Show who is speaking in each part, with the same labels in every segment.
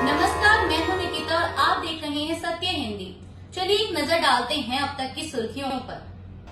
Speaker 1: नमस्कार, मैं हूं निकिता और आप देख रहे हैं सत्य हिंदी। चलिए एक नजर डालते हैं अब तक की सुर्खियों पर।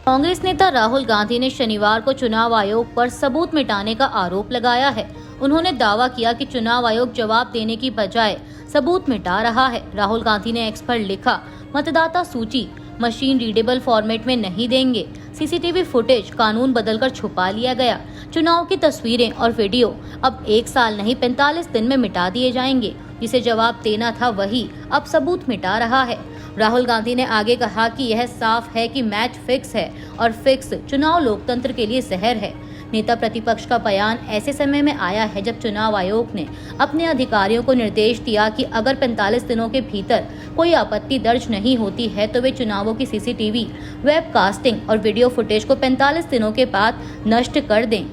Speaker 2: कांग्रेस नेता राहुल गांधी ने शनिवार को चुनाव आयोग पर सबूत मिटाने का आरोप लगाया है। उन्होंने दावा किया कि चुनाव आयोग जवाब देने की बजाय सबूत मिटा रहा है। राहुल गांधी ने एक्स पर लिखा, मतदाता सूची मशीन रीडेबल फॉर्मेट में नहीं देंगे। सीसीटीवी फुटेज कानून बदलकर छुपा लिया गया। चुनाव की तस्वीरें और वीडियो अब 1 साल नहीं 45 दिन में मिटा दिए जाएंगे। जिसे जवाब देना था वही अब सबूत मिटा रहा है। राहुल गांधी ने आगे कहा कि यह साफ है कि मैच फिक्स है और फिक्स चुनाव लोकतंत्र के लिए जहर है। नेता प्रतिपक्ष का बयान ऐसे समय में आया है जब चुनाव आयोग ने अपने अधिकारियों को निर्देश दिया कि अगर 45 दिनों के भीतर कोई आपत्ति दर्ज नहीं होती है तो वे चुनावों की सीसीटीवी, वेबकास्टिंग और वीडियो फुटेज को 45 दिनों के बाद नष्ट कर दें।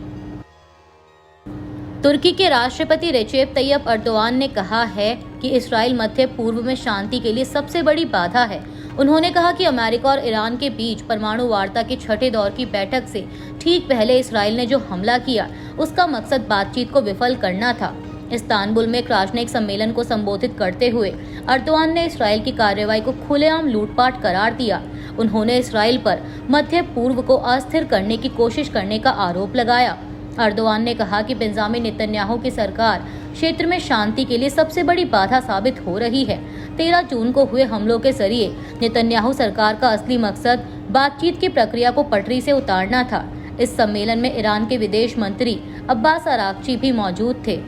Speaker 2: तुर्की के राष्ट्रपति रेचेप तैयब अर्दोआन ने कहा है कि इस्राइल मध्य पूर्व में शांति के लिए सबसे बड़ी बाधा है। उन्होंने कहा कि अमेरिका और ईरान के बीच परमाणु वार्ता के छठे दौर की बैठक से ठीक पहले इस्राइल ने जो हमला किया उसका मकसद बातचीत को विफल करना था। इस्तांबुल में एक राजनयिक सम्मेलन को संबोधित करते हुए अर्दोआन ने इस्राइल की कार्रवाई को खुलेआम लूटपाट करार दिया। उन्होंने इस्राइल पर मध्य पूर्व को अस्थिर करने की कोशिश करने का आरोप लगाया। अर्दोआन ने कहा कि बेंजामिन नेतन्याहू की सरकार क्षेत्र में शांति के लिए सबसे बड़ी बाधा साबित हो रही है। 13 जून को हुए हमलों के जरिए नेतन्याहू सरकार का असली मकसद बातचीत की प्रक्रिया को पटरी से उतारना था। इस सम्मेलन में ईरान के विदेश मंत्री अब्बास अरागची भी मौजूद थे।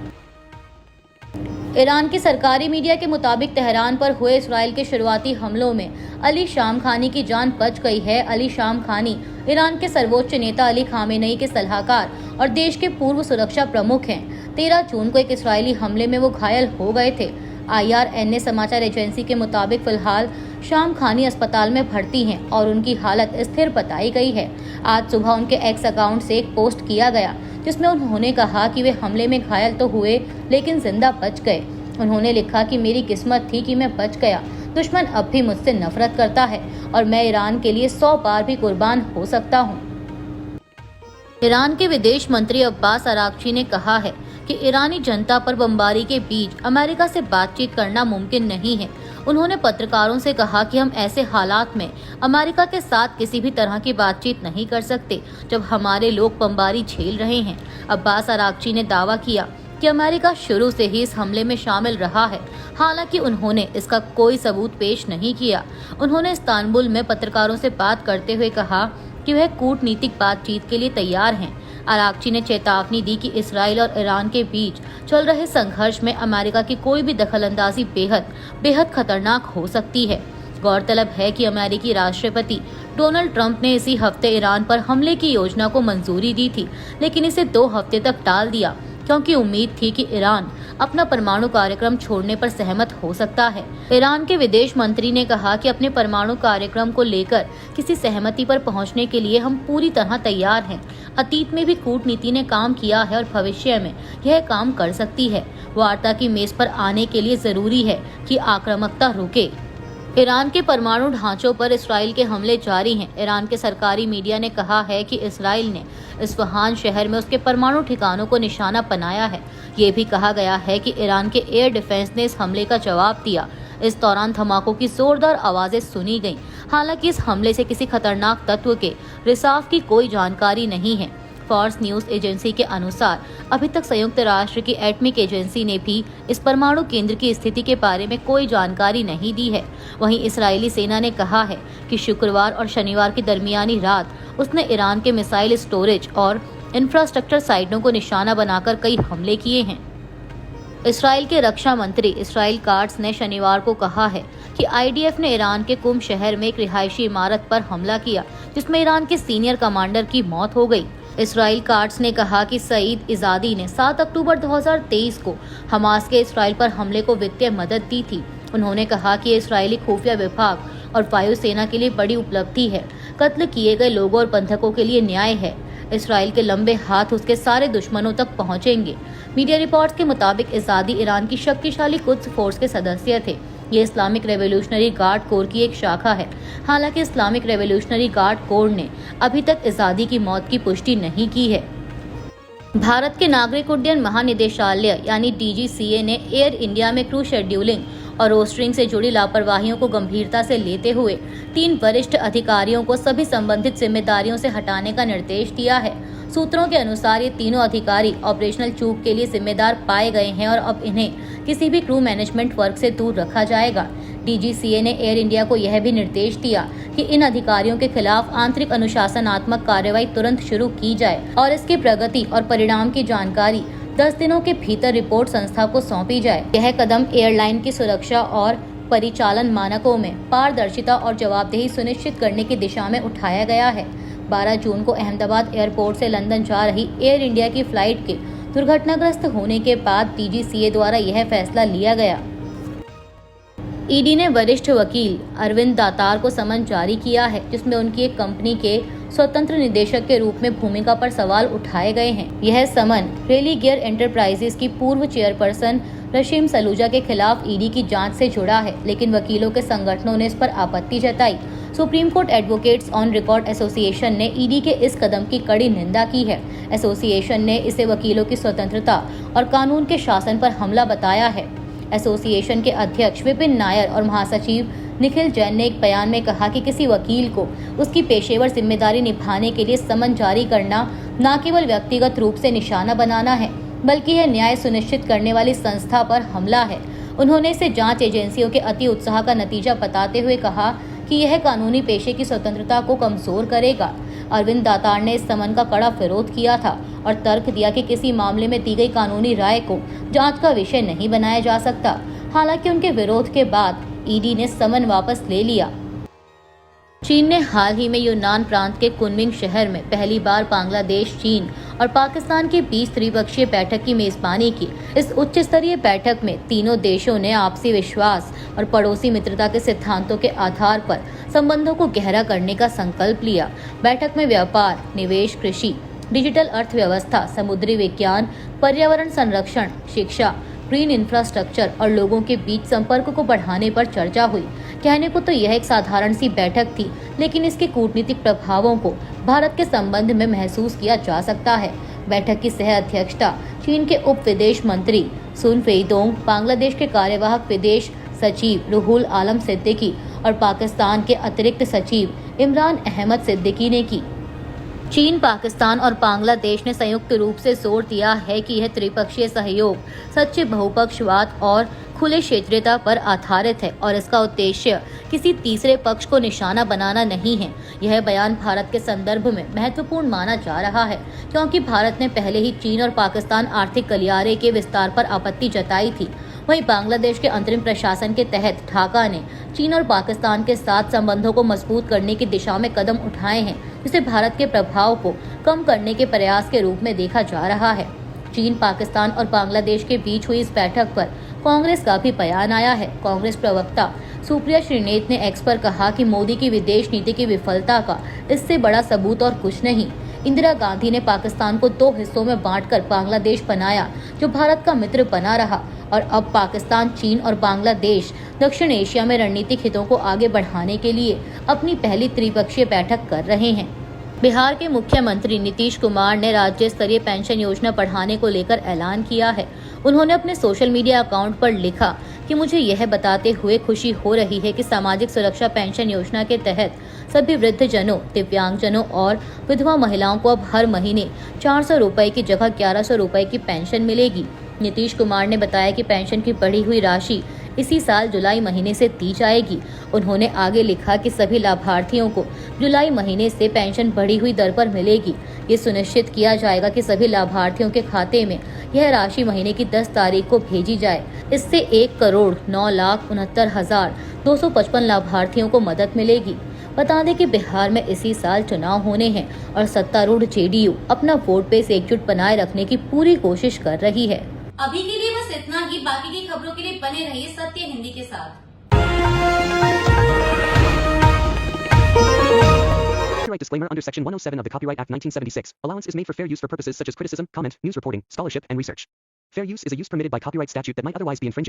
Speaker 2: ईरान की सरकारी मीडिया के मुताबिक तेहरान पर हुए इस्राइल के शुरुआती हमलों में अली शामखानी की जान बच गई है। अली शामखानी ईरान के सर्वोच्च नेता अली खामेनेई के सलाहकार और देश के पूर्व सुरक्षा प्रमुख हैं। 13 जून को एक इस्राएली हमले में वो घायल हो गए थे। IRNA समाचार एजेंसी के मुताबिक फिलहाल शामखानी अस्पताल में भर्ती हैं और उनकी हालत स्थिर बताई गई है। आज सुबह उनके एक्स अकाउंट से एक पोस्ट किया गया जिसमें उन्होंने कहा कि वे हमले में घायल तो हुए लेकिन जिंदा बच गए। उन्होंने लिखा कि मेरी किस्मत थी कि मैं बच गया। दुश्मन अब भी मुझसे नफरत करता है और मैं ईरान के लिए 100 बार भी कुर्बान हो सकता हूँ। ईरान के विदेश मंत्री अब्बास अरागची ने कहा है कि ईरानी जनता पर बमबारी के बीच अमेरिका से बातचीत करना मुमकिन नहीं है। उन्होंने पत्रकारों से कहा कि हम ऐसे हालात में अमेरिका के साथ किसी भी तरह की बातचीत नहीं कर सकते जब हमारे लोग बमबारी झेल रहे हैं। अब्बास अरागची ने दावा किया कि अमेरिका शुरू से ही इस हमले में शामिल रहा है, हालांकि उन्होंने इसका कोई सबूत पेश नहीं किया। उन्होंने इस्तांबुल में पत्रकारों से बात करते हुए कहा कि वह कूटनीतिक बातचीत के लिए तैयार हैं। अरागची ने चेतावनी दी कि इसराइल और ईरान के बीच चल रहे संघर्ष में अमेरिका की कोई भी दखलंदाजी बेहद खतरनाक हो सकती है। गौरतलब है कि अमेरिकी राष्ट्रपति डोनाल्ड ट्रंप ने इसी हफ्ते ईरान पर हमले की योजना को मंजूरी दी थी, लेकिन इसे 2 हफ्ते तक टाल दिया क्योंकि उम्मीद थी कि ईरान अपना परमाणु कार्यक्रम छोड़ने पर सहमत हो सकता है। ईरान के विदेश मंत्री ने कहा कि अपने परमाणु कार्यक्रम को लेकर किसी सहमति पर पहुंचने के लिए हम पूरी तरह तैयार हैं। अतीत में भी कूटनीति ने काम किया है और भविष्य में यह काम कर सकती है। वार्ता की मेज पर आने के लिए जरूरी है कि आक्रामकता रुके। ईरान के परमाणु ढांचों पर इसराइल के हमले जारी हैं। ईरान के सरकारी मीडिया ने कहा है कि इसराइल ने इस्फहान शहर में उसके परमाणु ठिकानों को निशाना बनाया है। ये भी कहा गया है कि ईरान के एयर डिफेंस ने इस हमले का जवाब दिया। इस दौरान धमाकों की जोरदार आवाजें सुनी गईं। हालांकि इस हमले से किसी खतरनाक तत्व के रिसाव की कोई जानकारी नहीं है। फॉक्स न्यूज एजेंसी के अनुसार अभी तक संयुक्त राष्ट्र की एटॉमिक एजेंसी ने भी इस परमाणु केंद्र की स्थिति के बारे में कोई जानकारी नहीं दी है। वहीं इस्राएली सेना ने कहा है कि शुक्रवार और शनिवार की दरमियानी रात उसने ईरान के मिसाइल स्टोरेज और इंफ्रास्ट्रक्चर साइटों को निशाना बनाकर कई हमले किए हैं। इसराइल के रक्षा मंत्री इसराइल काट्स ने शनिवार को कहा है कि IDF ने ईरान के कुम शहर में एक रिहायशी इमारत पर हमला किया जिसमें ईरान के सीनियर कमांडर की मौत हो गई। इसराइल काट्स ने कहा कि सईद इजादी ने 7 अक्टूबर 2023 को हमास के इसराइल पर हमले को वित्तीय मदद दी थी। उन्होंने कहा कि इस्राएली खुफिया विभाग और वायुसेना के लिए बड़ी उपलब्धि है। कत्ल किए गए लोगों और बंधकों के लिए न्याय है। इसराइल के लंबे हाथ उसके सारे दुश्मनों तक पहुंचेंगे। मीडिया रिपोर्ट्स के मुताबिक इजादी ईरान की शक्तिशाली कुद्स फोर्स के सदस्य थे। ये इस्लामिक रेवोल्यूशनरी गार्ड कोर की एक शाखा है। हालांकि इस्लामिक रेवोल्यूशनरी गार्ड कोर ने अभी तक इजादी की मौत की पुष्टि नहीं की है। भारत के नागरिक उड्डयन महानिदेशालय यानी DGCA ने एयर इंडिया में क्रू शेड्यूलिंग और रोस्टरिंग से जुड़ी लापरवाहियों को गंभीरता से लेते हुए 3 वरिष्ठ अधिकारियों को सभी संबंधित जिम्मेदारियों से हटाने का निर्देश दिया है। सूत्रों के अनुसार ये तीनों अधिकारी ऑपरेशनल चूक के लिए जिम्मेदार पाए गए हैं और अब इन्हें किसी भी क्रू मैनेजमेंट वर्क से दूर रखा जाएगा। DGCA ने एयर इंडिया को यह भी निर्देश दिया कि इन अधिकारियों के खिलाफ आंतरिक अनुशासनात्मक कार्रवाई तुरंत शुरू की जाए और इसकी प्रगति और परिणाम की जानकारी 10 दिनों के भीतर रिपोर्ट संस्था को सौंपी जाए। यह कदम एयरलाइन की सुरक्षा और परिचालन मानकों में पारदर्शिता और जवाबदेही सुनिश्चित करने की दिशा में उठाया गया है। 12 जून को अहमदाबाद एयरपोर्ट से लंदन जा रही एयर इंडिया की फ्लाइट के दुर्घटनाग्रस्त होने के बाद DGCA द्वारा यह फैसला लिया गया। ED ने वरिष्ठ वकील अरविंद दातार को समन जारी किया है, जिसमें उनकी एक कंपनी के स्वतंत्र निदेशक के रूप में भूमिका पर सवाल उठाए गए हैं। यह समन रेलिगियर एंटरप्राइजेस की पूर्व चेयरपर्सन रशीम सलूजा के खिलाफ ED की जांच से जुड़ा है, लेकिन वकीलों के संगठनों ने इस पर आपत्ति जताई। Supreme court advocates on record association ने ED के इस कदम की कड़ी निंदा की है। एसोसिएशन ने इसे वकीलों की स्वतंत्रता और कानून के शासन पर हमला बताया है। एसोसिएशन के अध्यक्ष विपिन नायर और महासचिव निखिल जैन ने एक बयान में कहा कि किसी वकील को उसकी पेशेवर जिम्मेदारी निभाने के लिए समन जारी करना न केवल व्यक्तिगत रूप से निशाना बनाना है, बल्कि यह न्याय सुनिश्चित करने वाली संस्था पर हमला है। उन्होंने इसे जांच एजेंसियों के अति उत्साह का नतीजा बताते हुए कहा कि यह कानूनी पेशे की स्वतंत्रता को कमजोर करेगा। अरविंद दातार ने इस समन का कड़ा विरोध किया था और तर्क दिया कि किसी मामले में दी गई कानूनी राय को जांच का विषय नहीं बनाया जा सकता। हालांकि उनके विरोध के बाद ED ने समन वापस ले लिया। चीन ने हाल ही में यूनान प्रांत के कुनमिंग शहर में पहली बार बांग्लादेश, चीन और पाकिस्तान के बीच त्रिपक्षीय बैठक की मेजबानी की। इस उच्च स्तरीय बैठक में तीनों देशों ने आपसी विश्वास और पड़ोसी मित्रता के सिद्धांतों के आधार पर संबंधों को गहरा करने का संकल्प लिया। बैठक में व्यापार, निवेश, कृषि, डिजिटल अर्थव्यवस्था, समुद्री विज्ञान, पर्यावरण संरक्षण, शिक्षा, ग्रीन इंफ्रास्ट्रक्चर और लोगों के बीच संपर्क को बढ़ाने पर चर्चा हुई। कहने को तो यह एक साधारण सी बैठक थी, लेकिन इसके कूटनीतिक प्रभावों को भारत के संबंध में महसूस किया जा सकता है। बैठक की सह अध्यक्षता चीन के उप विदेश मंत्री सुन फेइदोंग, बांग्लादेश के कार्यवाहक विदेश सचिव रुहुल आलम सिद्दीकी और पाकिस्तान के अतिरिक्त सचिव इमरान अहमद सिद्दीकी ने की। चीन, पाकिस्तान और बांग्लादेश ने संयुक्त रूप से जोर दिया है कि यह त्रिपक्षीय सहयोग सच्चे बहुपक्षवाद और खुले क्षेत्रीयता पर आधारित है और इसका उद्देश्य किसी तीसरे पक्ष को निशाना बनाना नहीं है। यह बयान भारत के संदर्भ में महत्वपूर्ण माना जा रहा है, क्योंकि भारत ने पहले ही चीन और पाकिस्तान आर्थिक गलियारे के विस्तार पर आपत्ति जताई थी। वहीं बांग्लादेश के अंतरिम प्रशासन के तहत ढाका ने चीन और पाकिस्तान के साथ संबंधों को मजबूत करने की दिशा में कदम उठाए हैं, जिसे भारत के प्रभाव को कम करने के प्रयास के रूप में देखा जा रहा है। चीन, पाकिस्तान और बांग्लादेश के बीच हुई इस बैठक पर कांग्रेस का भी बयान आया है। कांग्रेस प्रवक्ता सुप्रिया श्रीनेत ने एक्स पर कहा कि मोदी की विदेश नीति की विफलता का इससे बड़ा सबूत और कुछ नहीं। इंदिरा गांधी ने पाकिस्तान को 2 हिस्सों में बांटकर बांग्लादेश बनाया, जो भारत का मित्र बना रहा, और अब पाकिस्तान, चीन और बांग्लादेश दक्षिण एशिया में रणनीतिक हितों को आगे बढ़ाने के लिए अपनी पहली त्रिपक्षीय बैठक कर रहे हैं। बिहार के मुख्यमंत्री नीतीश कुमार ने राज्य स्तरीय पेंशन योजना बढ़ाने को लेकर ऐलान किया है। उन्होंने अपने सोशल मीडिया अकाउंट पर लिखा कि मुझे यह बताते हुए खुशी हो रही है कि सामाजिक सुरक्षा पेंशन योजना के तहत सभी वृद्धजनों, दिव्यांगजनों और विधवा महिलाओं को अब हर महीने 400 रुपए की जगह 1100 रुपए की पेंशन मिलेगी। नीतीश कुमार ने बताया कि पेंशन की बढ़ी हुई राशि इसी साल जुलाई महीने से दी जाएगी। उन्होंने आगे लिखा कि सभी लाभार्थियों को जुलाई महीने से पेंशन बढ़ी हुई दर पर मिलेगी। ये सुनिश्चित किया जाएगा कि सभी लाभार्थियों के खाते में यह राशि महीने की 10 तारीख को भेजी जाए। इससे 1,09,69,255 लाभार्थियों को मदद मिलेगी। बता दें कि बिहार में इसी साल चुनाव होने हैं और सत्तारूढ़ JDU अपना वोट बेस एकजुट बनाए रखने की पूरी कोशिश कर रही है।
Speaker 1: अभी के लिए बस इतना ही। बाकी की खबरों के लिए बने रहिए सत्य हिंदी के साथ।
Speaker 3: Copyright disclaimer under Section 107 of the Copyright Act 1976. Allowance is made for fair use for purposes such as criticism, comment, news reporting, scholarship, and research. Fair use is a use permitted by copyright statute that might otherwise be infringing.